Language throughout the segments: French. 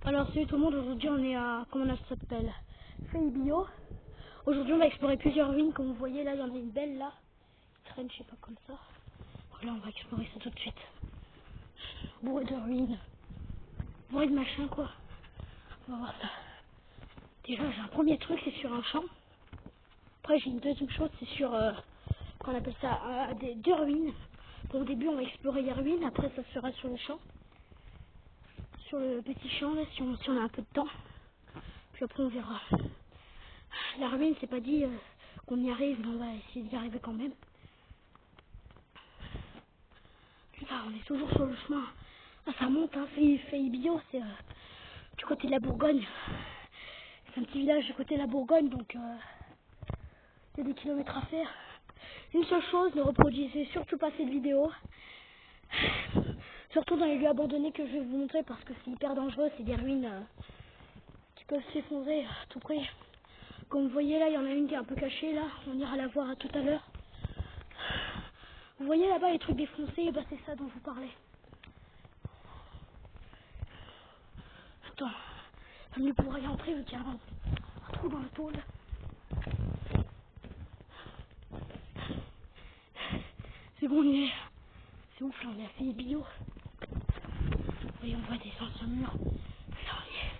Alors salut tout le monde, aujourd'hui on est à, comment ça s'appelle, Feuille Bio. Aujourd'hui on va explorer plusieurs ruines, comme vous voyez là il y en a une belle là, qui traîne je sais pas comme ça. Voilà, on va explorer ça tout de suite. Bourré de ruines, bourré de machin quoi. On va voir ça. Déjà j'ai un premier truc, c'est sur un champ. Après j'ai une deuxième chose, c'est sur, qu'on appelle ça, deux ruines. Donc, au début on va explorer les ruines, après ça sera sur le champ. Sur le petit champ là, si on a un peu de temps. Puis après on verra. La ruine, c'est pas dit qu'on y arrive, mais on va essayer d'y arriver quand même. Là, on est toujours sur le chemin. Ah, ça monte, hein, Feuille Bio, c'est du côté de la Bourgogne. C'est un petit village du côté de la Bourgogne, donc il y a des kilomètres à faire. Une seule chose, ne reproduisez surtout pas cette vidéo. Surtout dans les lieux abandonnés que je vais vous montrer, parce que c'est hyper dangereux, c'est des ruines qui peuvent s'effondrer à tout prix. Comme vous voyez là, il y en a une qui est un peu cachée là, on ira la voir tout à l'heure. Vous voyez là-bas les trucs défoncés, bah c'est ça dont je vous parlais. Attends, c'est mieux pour y entrer vu qu'il y a un trou dans le tôle. C'est bon, on y est. C'est ouf, là on est à Feuille Bio. Vous voyez, on voit des anciens murs. Là on y est.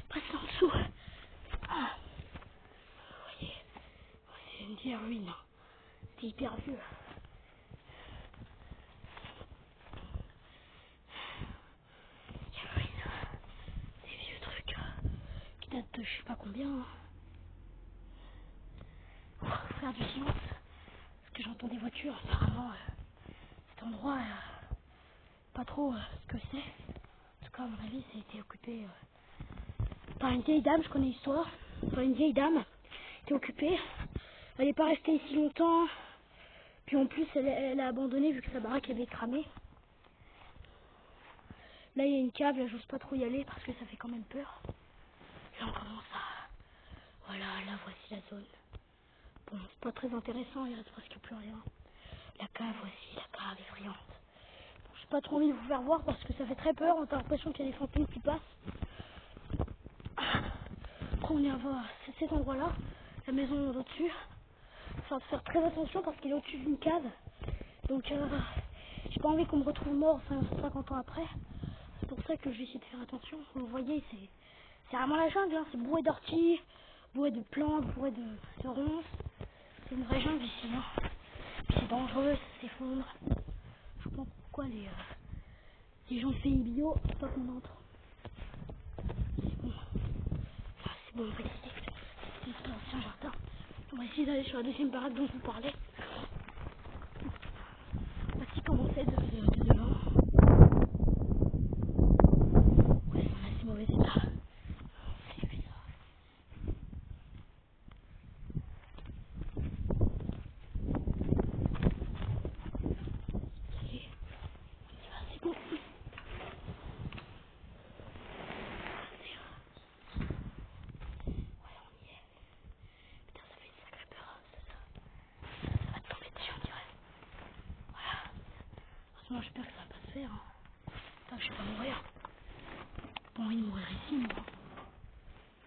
Presque en dessous. Ah. Vous voyez, c'est une vieille ruine. C'est hyper vieux. Des vieux trucs qui datent de je sais pas combien. Hein. Faut faire du silence. Parce que j'entends des voitures. Apparemment, cet endroit, pas trop ce que c'est. En tout cas, à mon avis, ça a été occupé par une vieille dame. Je connais l'histoire. Par une vieille dame qui était occupée. Elle n'est pas restée ici longtemps. Puis en plus, elle a abandonné vu que sa baraque avait cramé. Là, il y a une cave. Là, j'ose pas trop y aller parce que ça fait quand même peur. Là, on commence à... Voilà, là, voici la zone. Bon, c'est pas très intéressant, il reste presque plus rien. La cave aussi, la cave effrayante. Bon, j'ai pas trop envie de vous faire voir parce que ça fait très peur, on a l'impression qu'il y a des fantômes qui passent. Après on est à voir cet endroit-là, la maison au-dessus. Faut faire très attention parce qu'il est au-dessus d'une cave. Donc j'ai pas envie qu'on me retrouve mort 50 ans après. C'est pour ça que je vais essayer de faire attention. Vous voyez, c'est vraiment la jungle, hein. C'est bourré d'orties, bourré de plantes, bourré de ronces. C'est une vraie jungle ici, hein. Puis c'est dangereux, ça s'effondre. Je comprends pourquoi les gens de Feuille Bio, faut pas qu'on entre. C'est bon. Ah, c'est bon, on va essayer. C'est l'ancien jardin. On va essayer d'aller sur la deuxième baraque dont je vous parlais. Voici comment c'est de devant. Ouais, c'est en assez mauvais état. C'est bizarre. Allez, c'est bon. Putain, ça fait une sacrée peur. Ça va te tomber dessus, on dirait. Voilà. Heureusement, j'espère que ça va pas se faire. Hein. Putain, je vais pas mourir. Bon, il mourir ici, moi.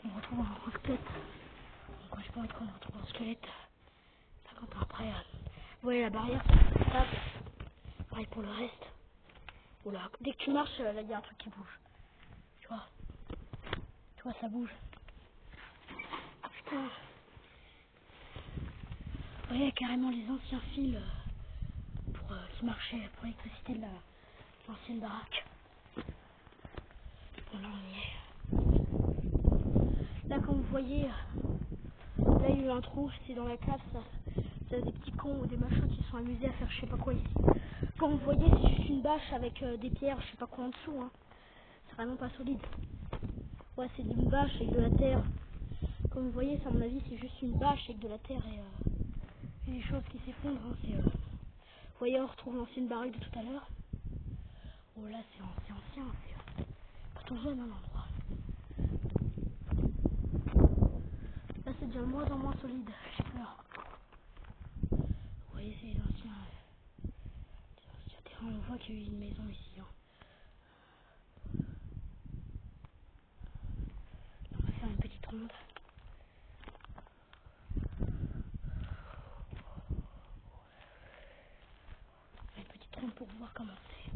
On me retrouve en squelette. Donc, j'ai pas envie qu'on me retrouve en squelette. 50 ans après. Vous voyez la barrière, c'est stable. Pareil pour le reste. Oula, dès que tu marches, là, il y a un truc qui bouge. Tu vois? Tu vois, ça bouge. Ah putain. Vous voyez carrément les anciens fils qui marchaient pour l'électricité de l'ancienne baraque. Bon, là, on y est. Là, comme vous voyez, là, il y a eu un trou. C'est dans la cave, ça. Il y a des petits cons ou des machins qui se sont amusés à faire je sais pas quoi ici. Comme vous voyez, c'est juste une bâche avec des pierres, je sais pas quoi en dessous. Hein. C'est vraiment pas solide. Ouais, c'est une bâche avec de la terre. Comme vous voyez, ça, à mon avis, c'est juste une bâche avec de la terre et des choses qui s'effondrent. Hein. Vous voyez, on retrouve l'ancienne baraque de tout à l'heure. Oh là, c'est ancien, c'est pas tout jeune hein, l'endroit. Là, c'est déjà de moins en moins solide, j'ai peur. Vous voyez, c'est les anciens terrains On voit qu'il y a eu une maison ici. Hein. On va faire une petite ronde. Une petite ronde pour voir comment c'est.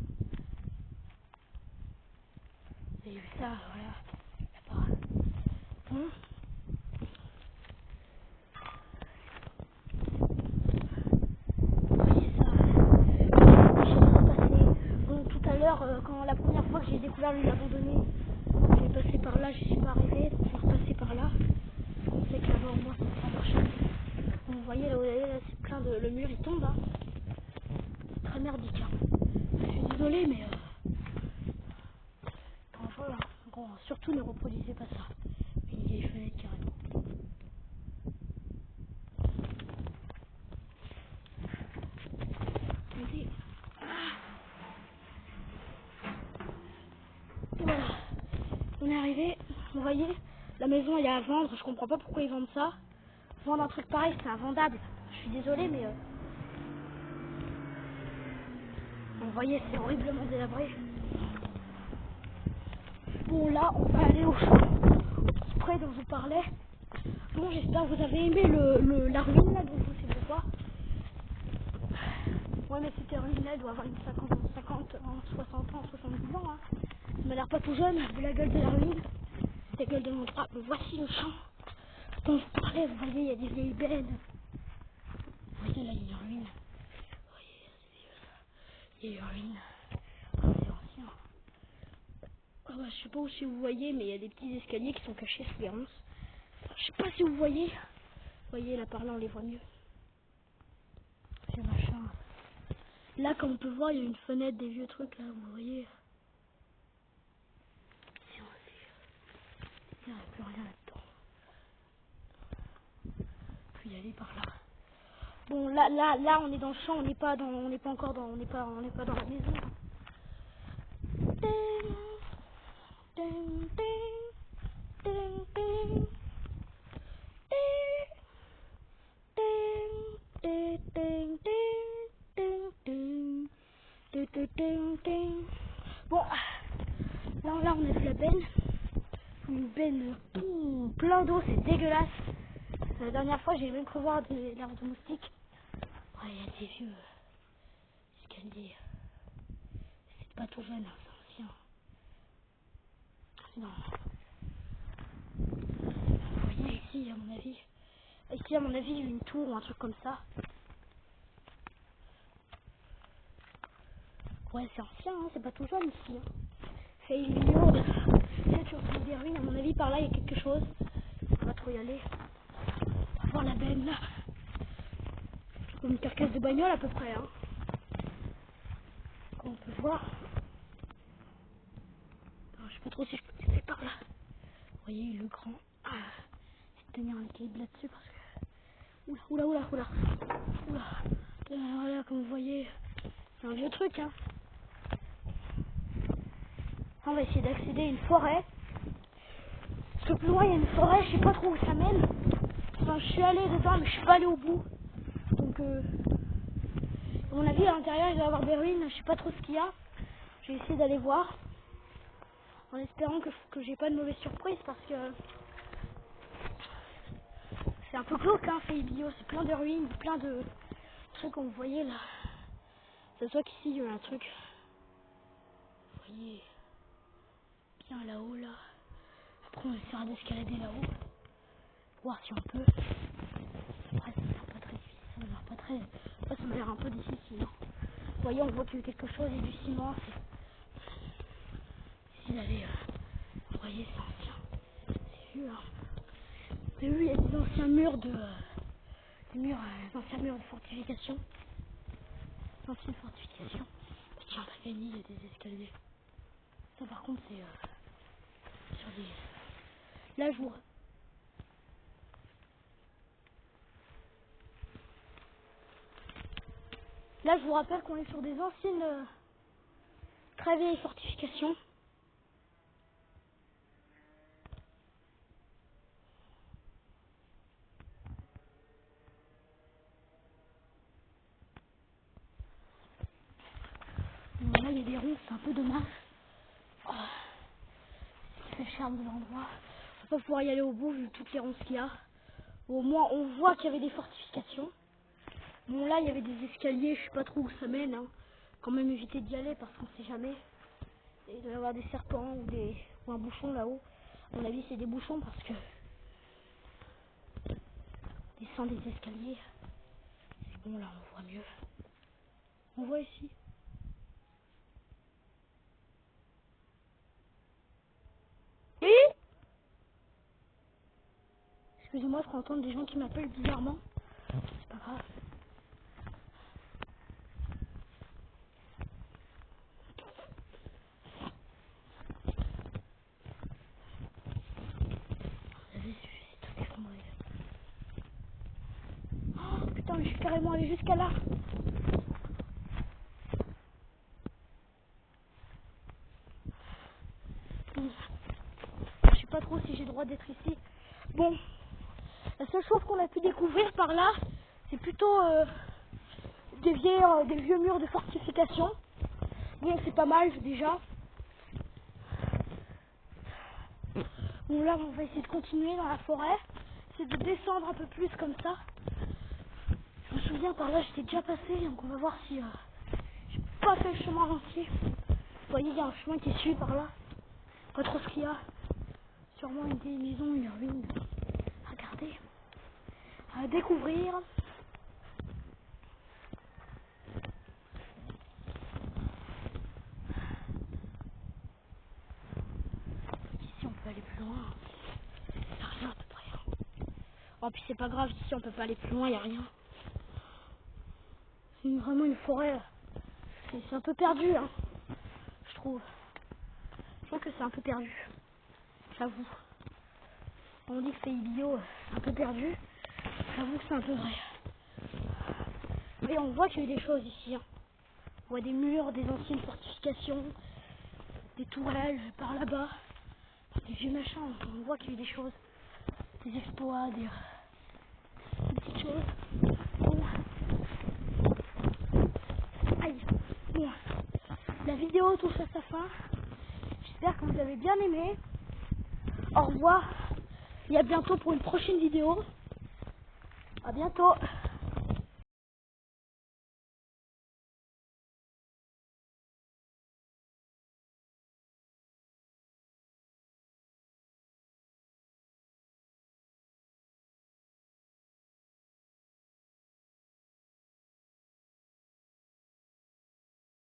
Vous avez vu ça, voilà. Là-bas. Bon. Tout à l'heure, quand la première fois que j'ai découvert l'île abandonnée, j'ai passé par là, je suis pas arrivée, donc je suis repassée par là. Je pensais que là-bas au moins ça marchait. Vous voyez là, vous voyez, là c'est plein de. Le mur il tombe, hein. C'est très merdique. Hein. Je suis désolée, mais voilà. Bon, surtout ne reproduisez pas ça. Une vieille fenêtre carrément. Et voilà, on est arrivé. Vous voyez, la maison elle est à vendre. Je comprends pas pourquoi ils vendent ça. Vendre un truc pareil, c'est invendable. Je suis désolée, mais vous voyez, c'est horriblement délabré. Bon, là, on va aller au spray dont je vous parlais. Bon, j'espère que vous avez aimé la ruine là, dont je sais pourquoi. Ouais, mais c'était ruine là, elle doit avoir une 50 ans, 60 ans, 70 ans. Hein. Ça m'a l'air pas tout jeune, vu la gueule de la ruine. La gueule de mon drap. Bon, voici le champ dont je vous parlais. Vous voyez, il y a des vieilles bennes. Vous voyez, là, il y a une ruine. Vous voyez, il y a une ruine. Ah, c'est ancien. Ah bah, je sais pas si vous voyez, mais il y a des petits escaliers qui sont cachés sous les ronces. Je sais pas si vous voyez. Vous voyez, là par là, on les voit mieux. Ces machins. Là, comme on peut voir, il y a une fenêtre, des vieux trucs, là, vous voyez. Il n'y a plus rien là-dedans. Puis y aller par là. Bon, là, on est dans le champ, on n'est pas encore dans, on n'est pas dans la maison. Bon, là on a de la benne. Une benne plein d'eau, c'est dégueulasse. La dernière fois, j'ai même cru voir des larves de moustiques. Ouais, il y a des vieux escaliers. C'est pas tout jeune, hein, c'est ancien. Non. Vous voyez ici, à mon avis. Ici, à mon avis, il y a une tour ou un truc comme ça. Ouais, c'est ancien, hein, c'est pas tout jeune ici. Hein. C'est une million. C'est sur des ruines, à mon avis, par là, il y a quelque chose. On va trop y aller. On va voir la benne là. Comme une carcasse de bagnole à peu près. Hein. Comme on peut voir. Alors, je sais pas trop si je peux passer par là. Vous voyez, le grand. Ah, je vais tenir un équilibre là-dessus parce que. Oula. Voilà, comme vous voyez, c'est un vieux truc. Hein. On va essayer d'accéder à une forêt. Parce que plus loin, il y a une forêt, je sais pas trop où ça mène. Enfin, je suis allée dedans, mais je suis pas allée au bout. Donc, à mon avis, à l'intérieur, il doit y avoir des ruines. Je sais pas trop ce qu'il y a. Je vais essayer d'aller voir. En espérant que j'ai pas de mauvaise surprise parce que c'est un peu glauque, hein, Pays Bio. C'est plein de ruines, plein de trucs comme vous voyez là. Ça soit qu'ici, il y a un truc. Vous voyez, bien là-haut, là. Après, on essaiera d'escalader là-haut. Voir si on peut. Après, ça m'a l'air pas très difficile. Ça m'a l'air pas très. Après, ça m'a l'air un peu difficile. Hein. Vous voyez, on voit qu'il y a quelque chose, il y a du ciment. C'est d'aller. Vous voyez, c'est ancien. C'est vieux, hein. Vous avez vu, il y a des anciens murs de. Des anciens murs de fortification. Ancienne fortification. Tiens, pas gagné, il y a des escaliers. Ça, par contre, c'est sur des. Là, je vous rappelle qu'on est sur des anciennes, très vieilles fortifications. c'est un peu dommage. Oh, c'est fait le charme de l'endroit. On va pas pouvoir y aller au bout vu toutes les ronces qu'il y a. Au moins on voit qu'il y avait des fortifications. Bon là il y avait des escaliers, je sais pas trop où ça mène. Hein. Quand même éviter d'y aller parce qu'on sait jamais. Il doit y avoir des serpents ou un bouchon là-haut. À mon avis c'est des bouchons parce que on descend des escaliers. C'est bon là on voit mieux. On voit ici. Oui. Excusez-moi, je crois entendre des gens qui m'appellent bizarrement. C'est pas grave. Vas-y, c'est tout effondré. Oh putain, mais je suis carrément allé jusqu'à là. Je sais pas trop si j'ai le droit d'être ici. Bon, la seule chose qu'on a pu découvrir par là, c'est plutôt des vieux murs de fortification. Bon, c'est pas mal déjà. Bon, là, on va essayer de continuer dans la forêt. Essayer de descendre un peu plus comme ça. Je me souviens, par là, j'étais déjà passé. Donc, on va voir si j'ai pas fait le chemin entier. Vous voyez, il y a un chemin qui suit par là. Pas trop ce qu'il y a. Sûrement une vieille maison, une ruine. Regardez. À découvrir. Ici, on peut aller plus loin. Il n'y a rien à peu près. Oh, puis c'est pas grave, ici, on peut pas aller plus loin, il n'y a rien. C'est vraiment une forêt. C'est un peu perdu, hein, je trouve. Je trouve que c'est un peu perdu. J'avoue. On dit que c'est idiot, un peu perdu. J'avoue que c'est un peu vrai. Et on voit qu'il y a eu des choses ici. Hein. On voit des murs, des anciennes fortifications, des tourelles par là-bas, des vieux machins. On voit qu'il y a eu des choses, des exploits, des petites choses. Bon. Aïe. Bon. La vidéo touche à sa fin. J'espère que vous avez bien aimé. Au revoir. Et à bientôt pour une prochaine vidéo. À bientôt.